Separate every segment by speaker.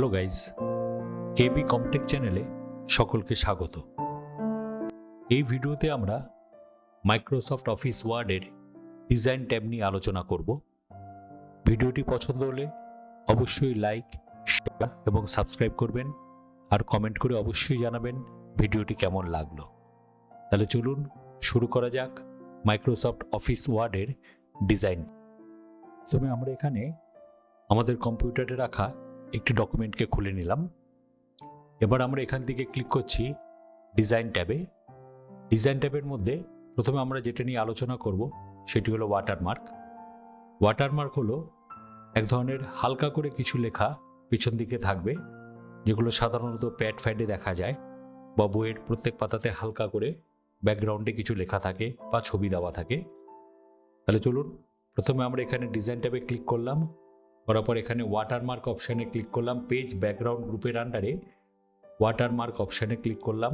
Speaker 1: Hello guys, কেবি কমটেক চ্যানেলে সকলকে স্বাগত। এই ভিডিওতে আমরা মাইক্রোসফট অফিস ওয়ার্ডের ডিজাইন ট্যাব নিয়ে আলোচনা করব। ভিডিওটি পছন্দ হলে অবশ্যই লাইক, শেয়ার এবং সাবস্ক্রাইব করবেন, আর কমেন্ট করে অবশ্যই জানাবেন ভিডিওটি কেমন লাগলো। তাহলে চলুন শুরু করা যাক মাইক্রোসফট অফিস ওয়ার্ডের ডিজাইন। তবে আমরা এখানে আমাদের কম্পিউটারে রাখা একটি ডকুমেন্টকে খুলে নিলাম। এবার আমরা এখান থেকে ক্লিক করছি ডিজাইন ট্যাবে। ডিজাইন ট্যাবের মধ্যে প্রথমে আমরা যেটা নিয়ে আলোচনা করব সেটি হলো ওয়াটারমার্ক। ওয়াটারমার্ক হলো এক ধরনের হালকা করে কিছু লেখা পিছন দিকে থাকবে, যেগুলো সাধারণত প্যাড-ফ্যাডে দেখা যায় বা বইয়ের প্রত্যেক পাতাতে হালকা করে ব্যাকগ্রাউন্ডে কিছু লেখা থাকে বা ছবি দেওয়া থাকে। তাহলে চলুন প্রথমে আমরা এখানে ডিজাইন ট্যাবে ক্লিক করলাম, করার পর এখানে ওয়াটারমার্ক অপশানে ক্লিক করলাম। পেজ ব্যাকগ্রাউন্ড গ্রুপের আন্ডারে ওয়াটারমার্ক অপশানে ক্লিক করলাম।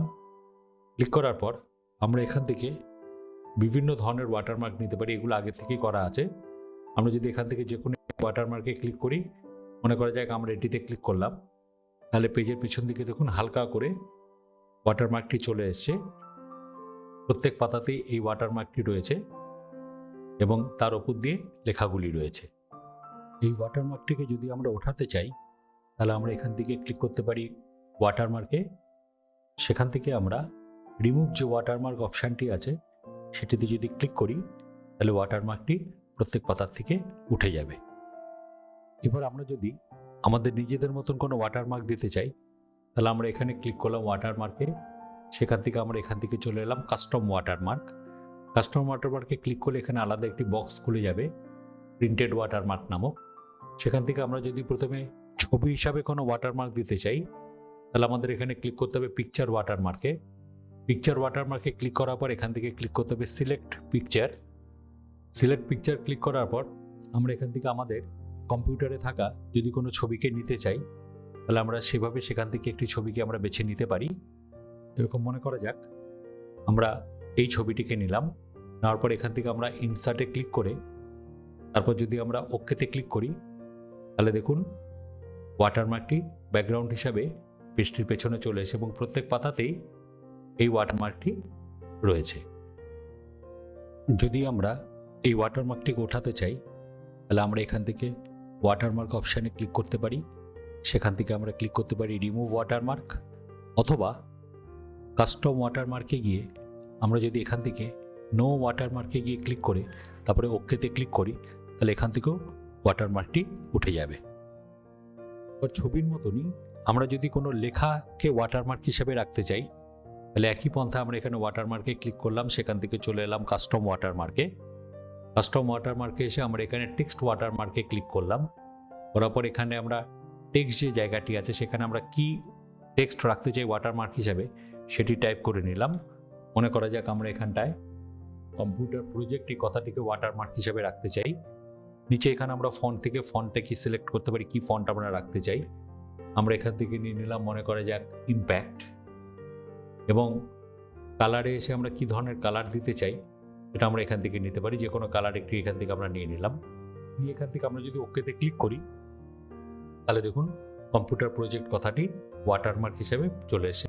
Speaker 1: ক্লিক করার পর আমরা এখান থেকে বিভিন্ন ধরনের ওয়াটারমার্ক নিতে পারি, এগুলো আগে থেকেই করা আছে। আমরা যদি এখান থেকে যে কোনো ওয়াটারমার্কে ক্লিক করি, মনে করা যাক আমরা এটিতে ক্লিক করলাম, তাহলে পেজের পিছন দিকে দেখুন হালকা করে ওয়াটারমার্কটি চলে এসছে। প্রত্যেক পাতাতেই এই ওয়াটারমার্কটি রয়েছে এবং তার উপর দিয়ে লেখাগুলি রয়েছে। এই ওয়াটারমার্কটিকে যদি আমরা ওঠাতে চাই, তাহলে আমরা এখান থেকে ক্লিক করতে পারি ওয়াটারমার্কে। সেখান থেকে আমরা রিমুভ যে ওয়াটারমার্ক অপশানটি আছে সেটিতে যদি ক্লিক করি, তাহলে ওয়াটারমার্কটি প্রত্যেক পাতার থেকে উঠে যাবে। এবার আমরা যদি আমাদের নিজেদের মতন কোনো ওয়াটারমার্ক দিতে চাই, তাহলে আমরা এখানে ক্লিক করলাম ওয়াটারমার্কে। সেখান থেকে আমরা এখান থেকে চলে এলাম কাস্টম ওয়াটারমার্ক। কাস্টম ওয়াটারমার্কে ক্লিক করলে এখানে আলাদা একটি বক্স খুলে যাবে প্রিন্টেড ওয়াটারমার্ক নামক। সেখান থেকে আমরা যদি প্রথমে ছবি হিসাবে কোনো ওয়াটারমার্ক দিতে চাই, তাহলে আমাদের এখানে ক্লিক করতে হবে পিকচার ওয়াটারমার্কে। পিকচার ওয়াটারমার্কে ক্লিক করার পর এখান থেকে ক্লিক করতে হবে select picture. Select picture click করার পর আমরা এখান থেকে আমাদের কম্পিউটারে থাকা যদি কোনো ছবিকে নিতে চাই, তাহলে আমরা সেভাবে সেখান থেকে একটি ছবিকে আমরা বেছে নিতে পারি। এরকম মনে করা যাক আমরা এই ছবিটিকে নিলাম। নেওয়ার পর এখান থেকে আমরা ইনসার্টে ক্লিক করে তারপর যদি আমরা ওকেতে ক্লিক করি, তাহলে দেখুন ওয়াটারমার্কটি ব্যাকগ্রাউন্ড হিসাবে পেজটির পেছনে চলে এসে এবং প্রত্যেক পাতাতেই এই ওয়াটারমার্কটি রয়েছে। যদি আমরা এই ওয়াটারমার্কটিকে ওঠাতে চাই, তাহলে আমরা এখান থেকে ওয়াটারমার্ক অপশানে ক্লিক করতে পারি। সেখান থেকে আমরা ক্লিক করতে পারি রিমুভ ওয়াটারমার্ক, অথবা কাস্টম ওয়াটারমার্কে গিয়ে আমরা যদি এখান থেকে নো ওয়াটারমার্কে গিয়ে ক্লিক করে তারপরে ওকেতে ক্লিক করি, তাহলে এখান থেকেও ওয়াটারমার্কটি উঠে যাবে। ছবির মতনই আমরা যদি কোনো লেখাকে ওয়াটারমার্ক হিসেবে রাখতে চাই, তাহলে একই পন্থা আমরা এখানে ওয়াটারমার্কে ক্লিক করলাম। সেখান থেকে চলে এলাম কাস্টম ওয়াটারমার্কে। কাস্টম ওয়াটারমার্কে এসে আমরা এখানে টেক্সট ওয়াটারমার্কে ক্লিক করলাম। করার পর এখানে আমরা টেক্সট যে জায়গাটি আছে সেখানে আমরা কি টেক্সট রাখতে চাই ওয়াটারমার্ক হিসাবে সেটি টাইপ করে নিলাম। মনে করা যাক আমরা এখানটায় কম্পিউটার প্রজেক্ট এই কথাটিকে ওয়াটারমার্ক হিসাবে রাখতে চাই। নিচে এখানে আমরা ফন্ট থেকে ফন্টটা কি সিলেক্ট করতে পারি, কি ফন্ট আমরা রাখতে চাই। আমরা এখান থেকে নিয়ে নিলাম মনে করা যাক ইম্প্যাক্ট, এবং কালারে এসে আমরা কি ধরনের কালার দিতে চাই এটা আমরা এখান থেকে নিতে পারি। যে কোনো কালার একটি এখান থেকে আমরা নিয়ে নিলাম। নিয়ে এখান থেকে আমরা যদি ওকেতে ক্লিক করি, তাহলে দেখুন কম্পিউটার প্রজেক্ট কথাটি ওয়াটারমার্ক হিসেবে চলে এসে।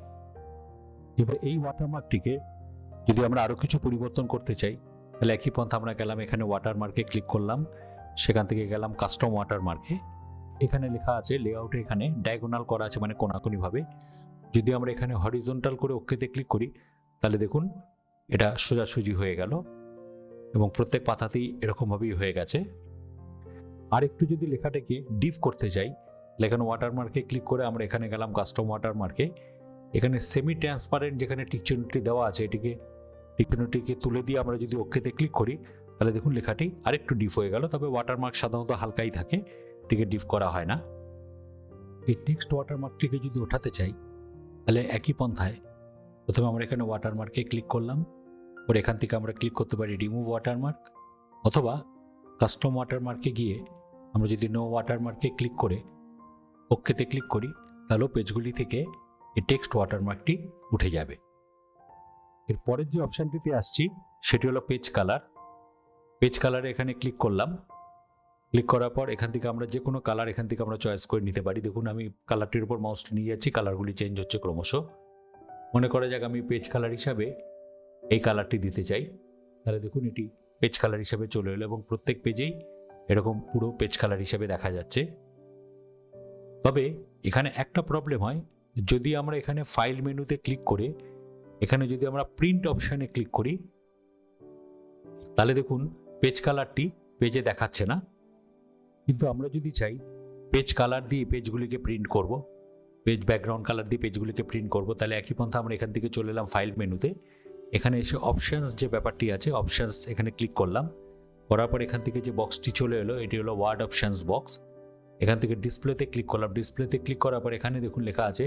Speaker 1: এবার এই ওয়াটারমার্কটিকে যদি আমরা আরও কিছু পরিবর্তন করতে চাই, তাহলে একই পন্থা আমরা গেলাম এখানে ওয়াটারমার্কে ক্লিক করলাম। সেখান থেকে গেলাম কাস্টম ওয়াটারমার্কে। এখানে লেখা আছে লেআউটে এখানে ডায়াগোনাল করা আছে, মানে কোনাকুনিভাবে। যদি আমরা এখানে হরিজন্টাল করে ওকেতে ক্লিক করি, তাহলে দেখুন এটা সোজাসুজি হয়ে গেল এবং প্রত্যেক পাতাতেই এরকমভাবেই হয়ে গেছে। আর একটু যদি লেখাটাকে ডিপ করতে চাই, এখানে ওয়াটারমার্কে ক্লিক করে আমরা এখানে গেলাম কাস্টম ওয়াটারমার্কে। এখানে সেমি ট্রান্সপারেন্ট যেখানে টিকচিহ্নটি দেওয়া আছে, টিকচিহ্নটিকে তুলে দিয়ে আমরা যদি ওকেতে ক্লিক করি, তাহলে দেখুন লেখাটি আরেকটু ডিপ হয়ে গেল। তবে ওয়াটারমার্ক সাধারণত হালকাই থাকে, এটিকে ডিপ করা হয় না। এই টেক্সট ওয়াটারমার্কটিকে যদি ওঠাতে চাই, তাহলে একই পন্থায় প্রথমে আমরা এখানে ওয়াটারমার্কে ক্লিক করলাম, পরে এখান থেকে আমরা ক্লিক করতে পারি রিমুভ ওয়াটারমার্ক, অথবা কাস্টম ওয়াটারমার্কে গিয়ে আমরা যদি নো ওয়াটারমার্কে ক্লিক করে ওকেতে ক্লিক করি, তাহলে পেজগুলি থেকে এই টেক্সট ওয়াটারমার্কটি উঠে যাবে। এর পরের যে অপশানটিতে আসছি সেটি হলো পেজ কালার। পেজ কালারে এখানে ক্লিক করলাম। ক্লিক করার পর এখান থেকে আমরা যে কোনো কালার এখান থেকে আমরা চয়েস করে নিতে পারি। দেখুন আমি কালারটির উপর মাউসটা নিয়ে যাচ্ছি, কালারগুলি চেঞ্জ হচ্ছে ক্রমশ। মনে করা যাক আমি পেজ কালার হিসাবে এই কালারটি দিতে চাই, তাহলে দেখুন এটি পেজ কালার হিসাবে চলে এলো এবং প্রত্যেক পেজেই এরকম পুরো পেজ কালার হিসাবে দেখা যাচ্ছে। তবে এখানে একটা প্রবলেম হয়, যদি আমরা এখানে ফাইল মেনুতে ক্লিক করে এখানে যদি আমরা প্রিন্ট অপশানে ক্লিক করি, তাহলে দেখুন পেজ কালারটি পেজে দেখাচ্ছে না। কিন্তু আমরা যদি চাই পেজ কালার দিয়ে পেজগুলিকে প্রিন্ট করব, পেজ ব্যাকগ্রাউন্ড কালার দিয়ে পেজগুলিকে প্রিন্ট করব, তাহলে একই পন্থা আমরা এখান থেকে চলে এলাম ফাইল মেনুতে। এখানে এসে অপশানস যে ব্যাপারটি আছে, অপশানস এখানে ক্লিক করলাম। করার পর এখান থেকে যে বক্সটি চলে এলো এটি হলো ওয়ার্ড অপশানস বক্স। এখান থেকে ডিসপ্লেতে ক্লিক করলাম। ডিসপ্লেতে ক্লিক করার পর এখানে দেখুন লেখা আছে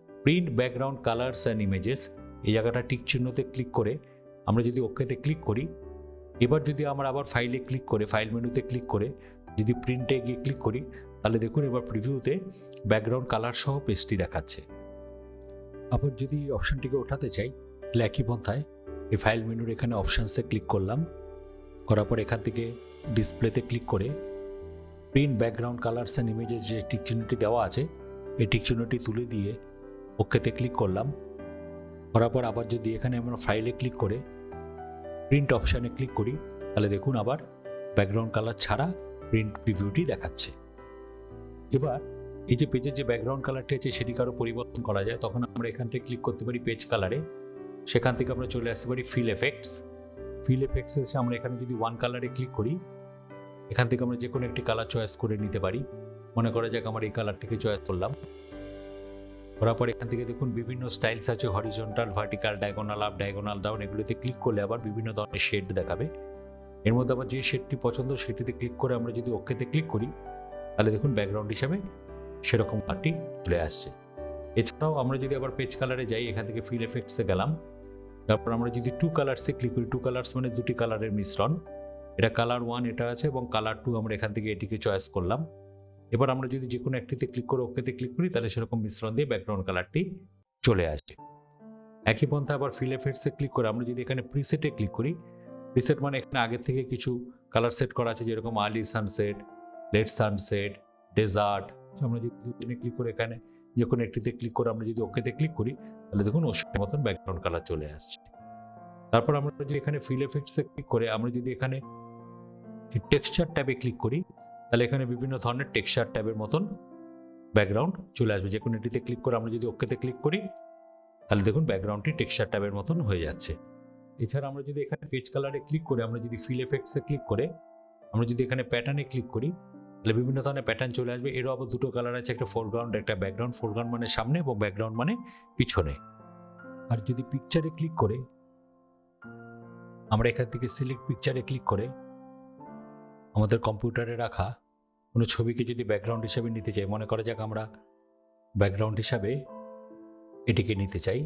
Speaker 1: print background colours and images. এই জায়গাটা টিক চিহ্নতে ক্লিক করে আমরা যদি ওকেতে ক্লিক করি, এবার যদি আমরা আবার ফাইলে ক্লিক করে ফাইল মেনুতে ক্লিক করে যদি প্রিন্টে গিয়ে ক্লিক করি, তাহলে দেখুন এবার প্রিভিউতে ব্যাকগ্রাউন্ড কালার সহ পেজটি দেখাচ্ছে। আবার যদি এই অপশানটিকে ওঠাতে চাই, তাহলে একই পন্থায় এই ফাইল মেনুর এখানে অপশানসে ক্লিক করলাম। করার পর এখান থেকে ডিসপ্লেতে ক্লিক করে print background colours and images যে টিক চিহ্নটি দেওয়া আছে এই টিক চিহ্নটি তুলে দিয়ে ওকেতে ক্লিক করলাম। করার পর আবার যদি এখানে আমরা ফাইলে ক্লিক করে প্রিন্ট অপশানে ক্লিক করি, তাহলে দেখুন আবার ব্যাকগ্রাউন্ড কালার ছাড়া প্রিন্ট প্রিভিউটি দেখাচ্ছে। এবার এই যে পেজের যে ব্যাকগ্রাউন্ড কালারটি আছে সেটিকে আরও পরিবর্তন করা যায়। তখন আমরা এখান থেকে ক্লিক করতে পারি পেজ কালারে, সেখান থেকে আমরা চলে আসতে পারি ফিল এফেক্টস। ফিল এফেক্টস এসে আমরা এখানে যদি ওয়ান কালারে ক্লিক করি, এখান থেকে আমরা যে কোনো একটি কালার চয়েস করে নিতে পারি। মনে করা যাক আমার এই কালারটিকে চয়েস করলাম। করার পর এখান থেকে দেখুন বিভিন্ন স্টাইলস আছে, horizontal, vertical, diagonal up, diagonal down. এগুলোতে ক্লিক করলে আবার বিভিন্ন ধরনের শেড দেখাবে। এর মধ্যে আবার যে শেডটি পছন্দ সেটিতে ক্লিক করে আমরা যদি ওকেতে ক্লিক করি, তাহলে দেখুন ব্যাকগ্রাউন্ড হিসাবে সেরকম কালারটি চলে আসছে। এছাড়াও আমরা যদি আবার পেজ কালারে যাই, এখান থেকে ফিল এফেক্টসে গেলাম, তারপর আমরা যদি টু কালার্সে ক্লিক করি, টু কালার্স মানে দুটি কালারের মিশ্রণ, এটা কালার 1 এটা আছে এবং কালার 2 আমরা এখান থেকে এটিকে চয়েস করলাম। এবার আমরা যদি যে কোনো একটিতে ক্লিক করে ওকেতে ক্লিক করি, তাহলে সেরকম মিশ্রণ দিয়ে ব্যাকগ্রাউন্ড কালারটি চলে আসবে। একই পন্থা আবার ফিল এফেক্টসে ক্লিক করে আমরা যদি এখানে প্রিসেটে ক্লিক করি, প্রিসেট মানে এখানে আগের থেকে কিছু কালার সেট করা আছে, যেরকম early sunset, late sunset, desert. আমরা যদি দুজনে ক্লিক করে এখানে যে কোনো একটিতে ক্লিক করে আমরা যদি ওকেতে ক্লিক করি, তাহলে দেখুন ওর মতন ব্যাকগ্রাউন্ড কালার চলে আসছে। তারপর আমরা যদি এখানে ফিল এফেক্টসে ক্লিক করে আমরা যদি এখানে টেক্সচার ট্যাবে ক্লিক করি, তাহলে এখানে বিভিন্ন ধরনের টেক্সচার ট্যাবের মতন ব্যাকগ্রাউন্ড চলে আসবে। যে কোনো একটিতে ক্লিক করে আমরা যদি ওকেতে ক্লিক করি, তাহলে দেখুন ব্যাকগ্রাউন্ডটি টেক্সচার ট্যাবের মতন হয়ে যাচ্ছে। এছাড়া আমরা যদি এখানে পেজ কালারে ক্লিক করে আমরা যদি ফিল এফেক্টসে ক্লিক করে আমরা যদি এখানে প্যাটার্নে ক্লিক করি, তাহলে বিভিন্ন ধরনের প্যাটার্ন চলে আসবে। এরও আবার দুটো কালার আছে, একটা ফোরগ্রাউন্ড একটা ব্যাকগ্রাউন্ড। ফোরগ্রাউন্ড মানে সামনে এবং ব্যাকগ্রাউন্ড মানে পিছনে। আর যদি পিকচারে ক্লিক করে আমরা এখান থেকে সিলেক্ট পিকচারে ক্লিক করে আমাদের কম্পিউটারে রাখা কোনো ছবিকে যদি ব্যাকগ্রাউন্ড হিসাবে নিতে চাই, মনে করা যাক আমরা ব্যাকগ্রাউন্ড হিসাবে এটিকে নিতে চাই,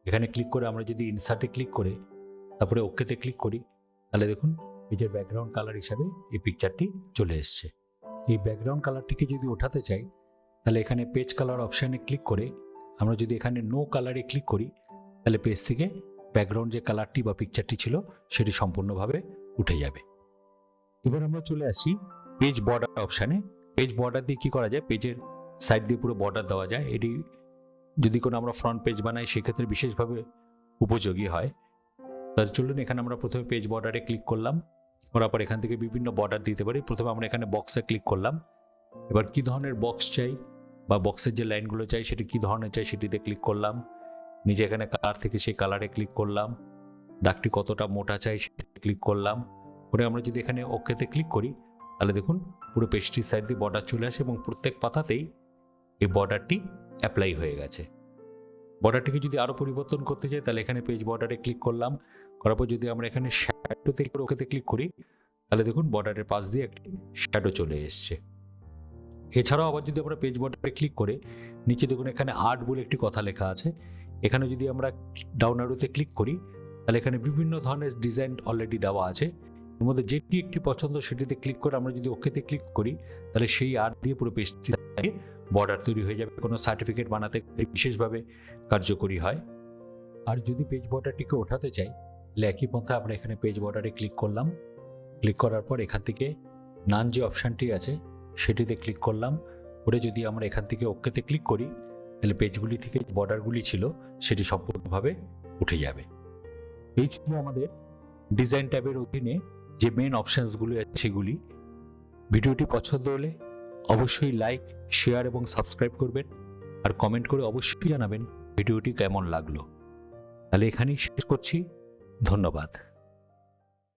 Speaker 1: এখানে ক্লিক করে আমরা যদি ইনসার্টে ক্লিক করে তারপরে ওকেতে ক্লিক করি, তাহলে দেখুন পেজের ব্যাকগ্রাউন্ড কালার হিসাবে এই পিকচারটি চলে এসছে। এই ব্যাকগ্রাউন্ড কালারটিকে যদি ওঠাতে চাই, তাহলে এখানে পেজ কালার অপশানে ক্লিক করে আমরা যদি এখানে নো কালারে ক্লিক করি, তাহলে পেজ থেকে ব্যাকগ্রাউন্ড যে কালারটি বা পিকচারটি ছিল সেটি সম্পূর্ণভাবে উঠে যাবে। এবার আমরা চলে আসি পেজ বর্ডার অপশানে। পেজ বর্ডার দিয়ে কী করা যায়, পেজের সাইড দিয়ে পুরো বর্ডার দেওয়া যায়। এটি যদি কোনো আমরা ফ্রন্ট পেজ বানাই সেক্ষেত্রে বিশেষভাবে উপযোগী হয়। তাহলে চলুন এখানে আমরা প্রথমে পেজ বর্ডারে ক্লিক করলাম। করার পর এখান থেকে বিভিন্ন বর্ডার দিতে পারি। প্রথমে আমরা এখানে বক্সে ক্লিক করলাম। এবার কী ধরনের বক্স চাই বা বক্সের যে লাইনগুলো চাই সেটি কী ধরনের চাই সেটিতে ক্লিক করলাম। নিজে এখানে কালার থেকে সেই কালারে ক্লিক করলাম। দাগটি কতটা মোটা চাই সেটিতে ক্লিক করলাম। করে আমরা যদি এখানে ওকেতে ক্লিক করি, তাহলে দেখুন পুরো পেজটির সাইড দিয়ে বর্ডার চলে আসে এবং প্রত্যেক পাতাতেই এই বর্ডারটি অ্যাপ্লাই হয়ে গেছে। বর্ডারটিকে যদি আরও পরিবর্তন করতে চাই, তাহলে এখানে পেজ বর্ডারে ক্লিক করলাম। করার পর যদি আমরা এখানে শ্যাডোতে ওকেতে ক্লিক করি, তাহলে দেখুন বর্ডারের পাশ দিয়ে একটি শ্যাডো চলে এসছে। এছাড়াও আবার যদি আমরা পেজ বর্ডারে ক্লিক করে নিচে দেখুন এখানে আর্ট বলে একটি কথা লেখা আছে, এখানে যদি আমরা ডাউন অ্যারোতে ক্লিক করি, তাহলে এখানে বিভিন্ন ধরনের ডিজাইন অলরেডি দেওয়া আছে। এর মধ্যে যেটি একটি পছন্দ সেটিতে ক্লিক করে আমরা যদি ওকেতে ক্লিক করি, তাহলে সেই আর্ট দিয়ে পুরো পেজটি বর্ডার তৈরি হয়ে যাবে। কোনো সার্টিফিকেট বানাতে বিশেষভাবে কার্যকরী হয়। আর যদি পেজ বর্ডারটিকে ওঠাতে চাই, তাহলে একই পন্থা আমরা এখানে পেজ বর্ডারে ক্লিক করলাম। ক্লিক করার পর এখান থেকে নান যে অপশানটি আছে সেটিতে ক্লিক করলাম, করে যদি আমরা এখান থেকে ওকেতে ক্লিক করি তাহলে পেজগুলি থেকে যে বর্ডারগুলি ছিল সেটি সম্পূর্ণভাবে উঠে যাবে। এই ছিল আমাদের ডিজাইন ট্যাবের অধীনে যে মেন অপশানসগুলি আছে সেগুলি। ভিডিওটি পছন্দ হলে অবশ্যই লাইক, শেয়ার এবং সাবস্ক্রাইব করবেন, আর কমেন্ট করে অবশ্যই জানাবেন ভিডিওটি কেমন লাগলো। তাহলে এখানেই শেষ করছি। ধন্যবাদ।